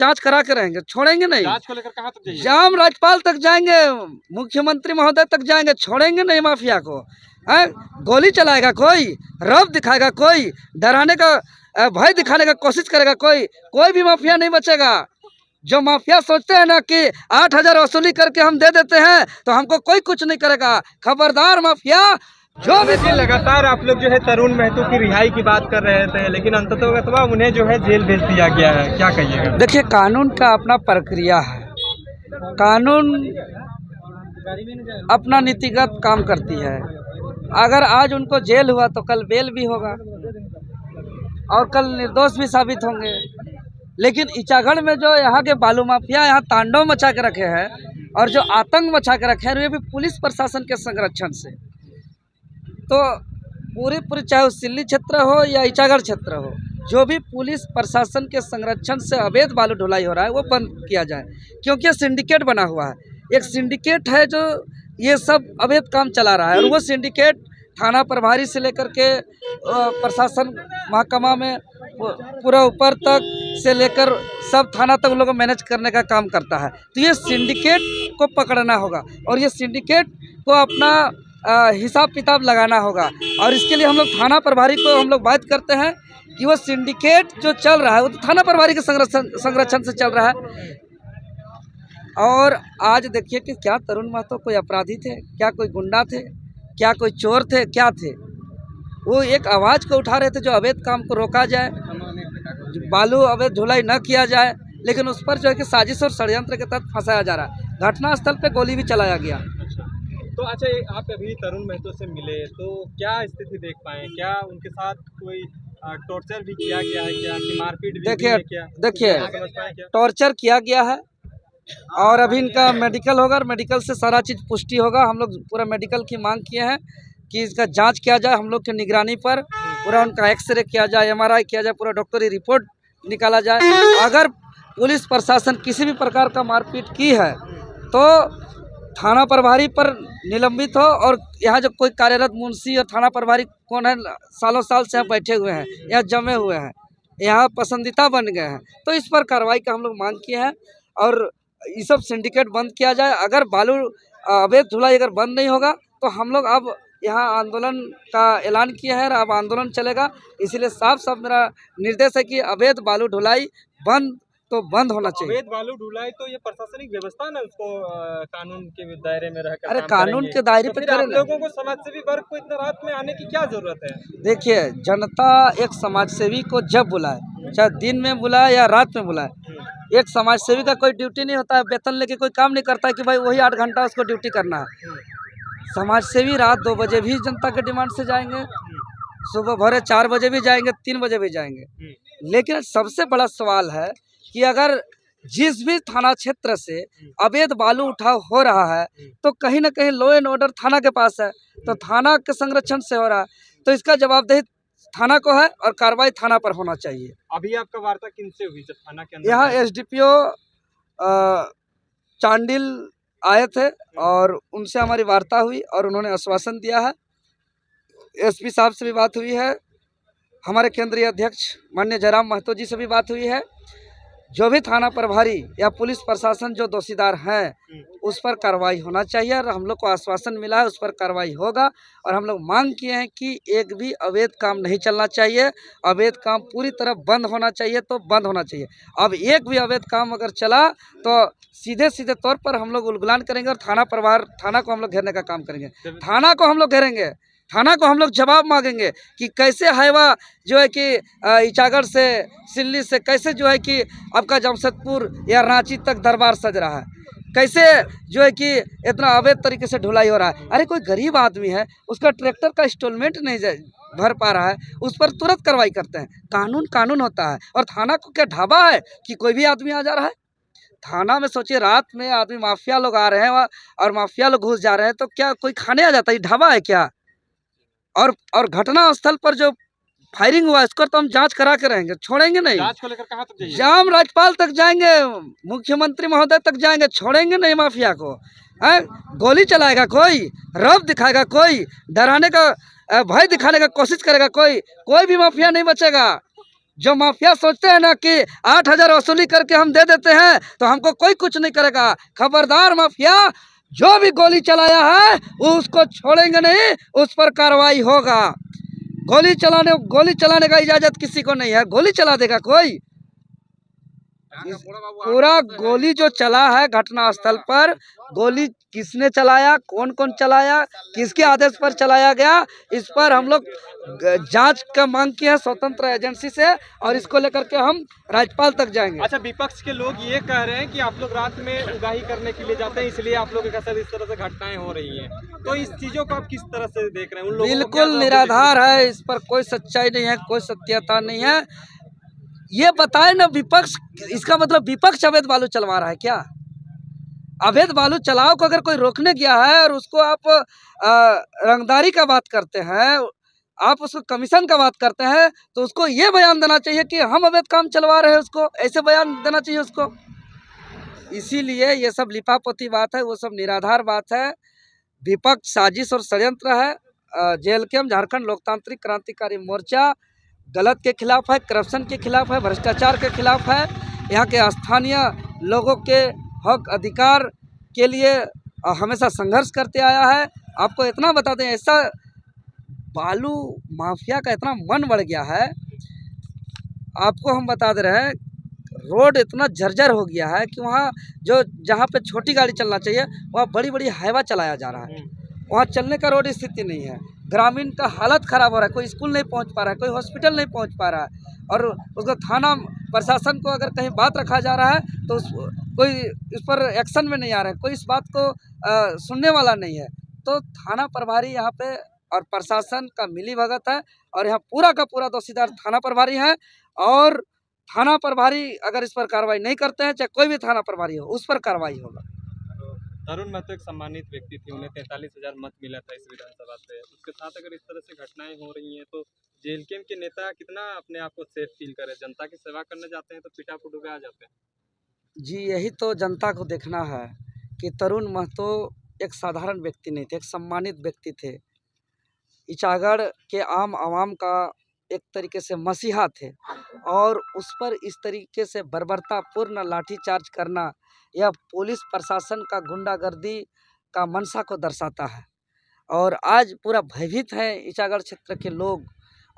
जांच करा के रहेंगे, छोड़ेंगे नहीं। जांच को लेकर कहाँ तक जाइए? जाम राज्यपाल तक जाएंगे, मुख्यमंत्री महोदय तक जाएंगे, छोड़ेंगे नहीं माफिया को। है गोली चलाएगा कोई, रौब दिखाएगा कोई, डराने का भय दिखाने का कोशिश करेगा कोई भी माफिया नहीं बचेगा। जो माफिया सोचते हैं ना कि 8,000 वसूली करके हम दे देते हैं तो हमको कोई कुछ नहीं करेगा। खबरदार माफिया जो भी। लगातार आप लोग जो है तरुण महतो की रिहाई की बात कर रहे थे, लेकिन अंततः उन्हें जो है जेल भेज दिया गया है, क्या कहिएगा? देखिए, कानून का अपना प्रक्रिया है, कानून अपना नीतिगत काम करती है। अगर आज उनको जेल हुआ तो कल बेल भी होगा और कल निर्दोष भी साबित होंगे। लेकिन इचागढ़ में जो यहाँ के बालू माफिया यहाँ तांडव मचा के रखे हैं और जो आतंक मचा के रखे हैं, वे भी पुलिस प्रशासन के संरक्षण से। तो पूरी चाहे वो सिल्ली क्षेत्र हो या इचागढ़ क्षेत्र हो, जो भी पुलिस प्रशासन के संरक्षण से अवैध बालू ढुलाई हो रहा है वो बंद किया जाए, क्योंकि सिंडिकेट बना हुआ है। एक सिंडिकेट है जो ये सब अवैध काम चला रहा है और वो सिंडिकेट थाना प्रभारी से लेकर के प्रशासन महकमा में पूरा ऊपर तक से लेकर सब थाना तक लोगों को मैनेज करने का काम करता है। तो ये सिंडिकेट को पकड़ना होगा और ये सिंडिकेट को अपना हिसाब किताब लगाना होगा। और इसके लिए हम लोग थाना प्रभारी को हम लोग बात करते हैं कि वो सिंडिकेट जो चल रहा है वो तो थाना प्रभारी के संरक्षण से चल रहा है। और आज देखिए कि क्या तरुण महतो कोई अपराधी थे, क्या कोई गुंडा थे, क्या कोई चोर थे, क्या थे? वो एक आवाज़ को उठा रहे थे जो अवैध काम को रोका जाए, बालू अवैध ढुलाई न किया जाए, लेकिन उस पर जो है कि साजिश और षड्यंत्र के तहत फंसाया जा रहा है। घटनास्थल पे गोली भी चलाया गया। तो अच्छा, आप अभी तरुण महतो से मिले तो क्या स्थिति देख पाए? क्या उनके साथ कोई टॉर्चर भी किया गया है? क्या मारपीट भी? देखिए टॉर्चर किया गया है और अभी इनका मेडिकल होगा और मेडिकल से सारा चीज़ पुष्टि होगा। हम लोग पूरा मेडिकल की मांग किए हैं कि इसका जांच किया जाए, हम लोग की निगरानी पर पूरा उनका एक्सरे किया जाए, MRI किया जाए, पूरा डॉक्टरी रिपोर्ट निकाला जाए। अगर पुलिस प्रशासन किसी भी प्रकार का मारपीट की है तो थाना प्रभारी पर निलंबित हो। और यहाँ जो कोई कार्यरत मुंशी और थाना प्रभारी कौन है, सालों साल से यहाँ बैठे हुए हैं, यहाँ जमे हुए हैं, यहाँ पसंदीदा बन गए हैं, तो इस पर कार्रवाई का हम लोग मांग किए हैं और ये सब सिंडिकेट बंद किया जाए। अगर बालू अवैध ढुलाई अगर बंद नहीं होगा तो हम लोग अब यहाँ आंदोलन का ऐलान किया है और अब आंदोलन चलेगा। इसीलिए साफ साफ मेरा निर्देश है कि अवैध बालू ढुलाई बंद होना चाहिए। अवैध बालू ढुलाई तो ये प्रशासनिक व्यवस्था ना, उसको कानून के दायरे में रहकर अरे कानून के दायरे पे आप लोगों को, समाजसेवी वर्ग को इतना रात में आने की क्या जरूरत है? देखिए, जनता एक समाजसेवी को जब बुलाए, चाहे दिन में बुलाए या रात में बुलाए, एक समाजसेवी का कोई ड्यूटी नहीं होता है, वेतन लेके कोई काम नहीं करता है कि भाई वही 8 घंटा उसको ड्यूटी करना है। समाजसेवी रात 2 बजे भी जनता के डिमांड से जाएंगे, सुबह भोरे 4 बजे भी जाएंगे, 3 बजे भी जाएंगे। लेकिन सबसे बड़ा सवाल है कि अगर जिस भी थाना क्षेत्र से अवैध बालू उठाव हो रहा है तो कहीं ना कहीं लॉ एंड ऑर्डर थाना के पास है, तो थाना के संरक्षण से हो रहा है, तो इसका जवाबदेही थाना को है और कार्रवाई थाना पर होना चाहिए। अभी आपका वार्ता किनसे हुई जब थाना के अंदर? यहाँ SDPO चांडिल आए थे और उनसे हमारी वार्ता हुई और उन्होंने आश्वासन दिया है। SP साहब से भी बात हुई है, हमारे केंद्रीय अध्यक्ष माननीय जयराम महतो जी से भी बात हुई है। जो भी थाना प्रभारी या पुलिस प्रशासन जो दोषीदार हैं उस पर कार्रवाई होना चाहिए और हम लोग को आश्वासन मिला है उस पर कार्रवाई होगा। और हम लोग मांग किए हैं कि एक भी अवैध काम नहीं चलना चाहिए, अवैध काम पूरी तरह बंद होना चाहिए, तो बंद होना चाहिए। अब एक भी अवैध काम अगर चला तो सीधे तौर पर हम लोग उलगुलान करेंगे और थाना को हम लोग घेरने का काम करेंगे। थाना को हम लोग घेरेंगे, थाना को हम लोग जवाब मांगेंगे कि कैसे हाईवा जो है कि इचागढ़ से सिल्ली से कैसे जो है कि आपका जमशेदपुर या रांची तक दरबार सज रहा है, कैसे जो है कि इतना अवैध तरीके से ढुलाई हो रहा है। अरे कोई गरीब आदमी है, उसका ट्रैक्टर का इंस्टॉलमेंट नहीं भर पा रहा है, उस पर तुरंत कार्रवाई करते हैं। कानून होता है। और थाना को क्या ढाबा है कि कोई भी आदमी आ जा रहा है? थाना में सोचिए रात में आदमी माफिया लोग आ रहे हैं और माफिया लोग घुस जा रहे हैं, तो क्या कोई खाने आ जाता है? ढाबा है क्या? और घटना स्थल पर जो फायरिंग हुआ इसको तो हम जांच करा के रहेंगे, छोड़ेंगे नहीं। जांच को लेकर कहाँ तक जाइए? जाम राज्यपाल तक जाएंगे, मुख्यमंत्री महोदय तक जाएंगे, छोड़ेंगे नहीं माफिया को। है गोली चलाएगा कोई, रौब दिखाएगा कोई, डराने का भय दिखाने का कोशिश करेगा कोई भी माफिया नहीं बचेगा। जो माफिया सोचते हैं ना कि 8,000 वसूली करके हम दे देते हैं तो हमको कोई कुछ नहीं करेगा, खबरदार माफिया, जो भी गोली चलाया है उसको छोड़ेंगे नहीं, उस पर कार्रवाई होगा। गोली चलाने का इजाजत किसी को नहीं है, गोली चला देगा कोई। पूरा गोली जो चला है घटना स्थल पर, गोली किसने चलाया, कौन कौन चलाया, किसके आदेश पर चलाया गया, इस पर हम लोग जांच का मांग किया है स्वतंत्र एजेंसी से, और इसको लेकर के हम राज्यपाल तक जाएंगे। अच्छा, विपक्ष के लोग ये कह रहे हैं कि आप लोग रात में उगाही करने के लिए जाते हैं, इसलिए आप लोगों के साथ इस तरह से घटनाएं हो रही हैं, तो इस चीजों को आप किस तरह से देख रहे हैं? उन लोगों को बिल्कुल निराधार है, इस पर कोई सच्चाई नहीं है, कोई सत्यता नहीं है। ये बताए ना विपक्ष, इसका मतलब विपक्ष अवैध बालू चलवा रहा है क्या? अवैध बालू चलाओ को अगर कोई रोकने गया है और उसको आप रंगदारी का बात करते हैं, आप उसको कमीशन का बात करते हैं, तो उसको ये बयान देना चाहिए कि हम अवैध काम चलवा रहे हैं, उसको ऐसे बयान देना चाहिए उसको। इसीलिए ये सब लिपापोती बात है, वो सब निराधार बात है। विपक्ष साजिश और षड्यंत्र है। JLKM झारखंड लोकतांत्रिक क्रांतिकारी मोर्चा गलत के खिलाफ है, करप्शन के खिलाफ है, भ्रष्टाचार के खिलाफ है। यहाँ के स्थानीय लोगों के हक अधिकार के लिए हमेशा संघर्ष करते आया है। आपको इतना बता दें, ऐसा बालू माफिया का इतना मन बढ़ गया है, आपको हम बता दे रहे हैं, रोड इतना जर्जर हो गया है कि वहाँ जहाँ पे छोटी गाड़ी चलना चाहिए वहाँ बड़ी बड़ी हाईवा चलाया जा रहा है। वहाँ चलने का रोड स्थिति नहीं है। ग्रामीण का हालत ख़राब हो रहा है, कोई स्कूल नहीं पहुँच पा रहा है, कोई हॉस्पिटल नहीं पहुँच पा रहा है, और उसको थाना प्रशासन को अगर कहीं बात रखा जा रहा है तो कोई इस पर एक्शन में नहीं आ रहा है, कोई इस बात को सुनने वाला नहीं है। तो थाना प्रभारी यहाँ पे और प्रशासन का मिलीभगत है, और यहाँ पूरा का पूरा दोषीदार थाना प्रभारी है, और थाना प्रभारी अगर इस पर कार्रवाई नहीं करते हैं, चाहे कोई भी थाना प्रभारी हो, उस पर कार्रवाई होगा। तरुण महतो एक सम्मानित व्यक्ति थे, उन्हें 43,000 मत मिला था इस विधानसभा से, उसके साथ अगर इस तरह से घटनाएं हो रही हैं तो JLKM के नेता कितना अपने आप को सेफ फील करें? जनता की सेवा करने जाते हैं तो पिटा पुटू आ जाते हैं। जी, यही तो जनता को देखना है कि तरुण महतो एक साधारण व्यक्ति नहीं थे, एक सम्मानित व्यक्ति थे। इचागढ़ के आम आवाम का एक तरीके से मसीहा थे, और उस पर इस तरीके से बर्बरतापूर्ण लाठीचार्ज करना यह पुलिस प्रशासन का गुंडागर्दी का मंशा को दर्शाता है। और आज पूरा भयभीत है इचागढ़ क्षेत्र के लोग,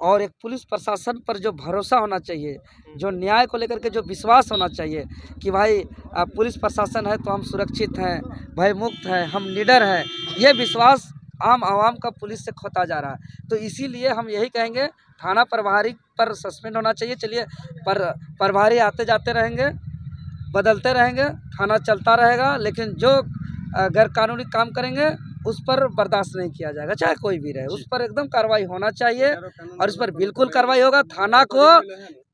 और एक पुलिस प्रशासन पर जो भरोसा होना चाहिए, जो न्याय को लेकर के जो विश्वास होना चाहिए कि भाई पुलिस प्रशासन है तो हम सुरक्षित हैं, भयमुक्त हैं, हम निडर हैं, ये विश्वास आम आवाम का पुलिस से खोता जा रहा है। तो इसीलिए हम यही कहेंगे, थाना प्रभारी पर सस्पेंड होना चाहिए। चलिए, प्रभारी आते जाते रहेंगे, बदलते रहेंगे, थाना चलता रहेगा, लेकिन जो गैर कानूनी काम करेंगे उस पर बर्दाश्त नहीं किया जाएगा, चाहे कोई भी रहे, उस पर एकदम कार्रवाई होना चाहिए, और इस पर बिल्कुल कार्रवाई होगा। थाना को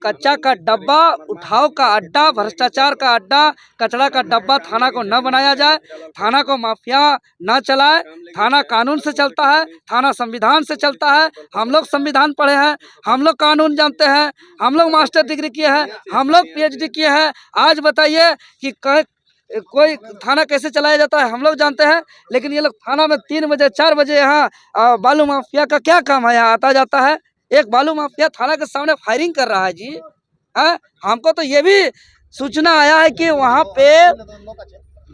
कच्चा का डब्बा, उठाव का अड्डा, भ्रष्टाचार का अड्डा, कचरा का डब्बा थाना को न बनाया जाए, थाना को माफिया न चलाए। थाना कानून से चलता है, थाना संविधान से चलता है। हम लोग संविधान पढ़े हैं, हम लोग कानून जानते हैं, हम लोग मास्टर डिग्री किए हैं, हम लोग PhD किए हैं। आज बताइए कि कोई थाना कैसे चलाया जाता है, हम लोग जानते हैं, लेकिन ये लोग थाना में 3 बजे 4 बजे यहाँ बालू माफिया का क्या काम है, यहाँ आता जाता है। एक बालू माफिया थाना के सामने फायरिंग कर रहा है जी। हमको तो ये भी सूचना आया है कि वहाँ पे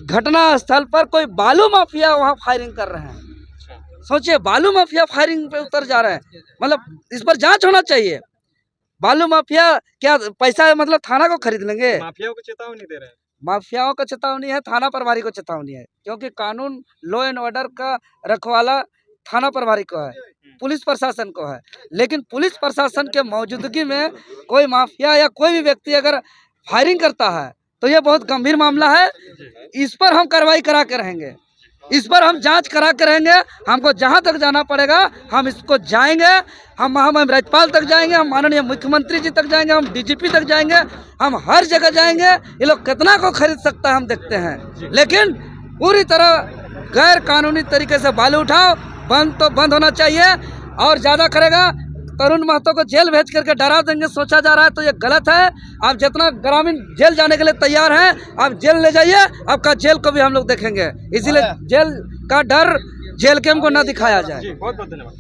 घटना स्थल पर कोई बालू माफिया वहाँ फायरिंग कर रहे हैं। सोचिए, बालू माफिया फायरिंग पे उतर जा रहे हैं, मतलब इस पर जांच होना चाहिए। बालू माफिया क्या पैसा मतलब थाना को खरीद लेंगे? माफियाओं को चेतावनी दे रहे हैं। माफियाओं को चेतावनी है, थाना प्रभारी को चेतावनी है, क्योंकि कानून लॉ एंड ऑर्डर का रखवाला थाना प्रभारी को है, पुलिस प्रशासन को है। लेकिन पुलिस प्रशासन के मौजूदगी में कोई माफिया या कोई भी व्यक्ति अगर फायरिंग करता है तो ये बहुत गंभीर मामला है। इस पर हम कार्रवाई करा के रहेंगे, इस पर हम जांच करा के रहेंगे। हमको जहां तक जाना पड़ेगा हम इसको जाएंगे, हम राज्यपाल तक जाएंगे, हम माननीय मुख्यमंत्री जी तक जाएंगे, हम DGP तक जाएंगे, हम हर जगह जाएंगे। ये लोग कितना को खरीद सकता है हम देखते हैं, लेकिन पूरी तरह गैर कानूनी तरीके से बालू उठाओ बंद होना चाहिए। और ज़्यादा करेगा तरुण महतो को जेल भेज करके डरा देंगे सोचा जा रहा है, तो ये गलत है। आप जितना ग्रामीण जेल जाने के लिए तैयार हैं, आप जेल ले जाइए, आपका जेल को भी हम लोग देखेंगे। इसीलिए जेल का डर JLKM को न दिखाया जाए। बहुत बहुत धन्यवाद।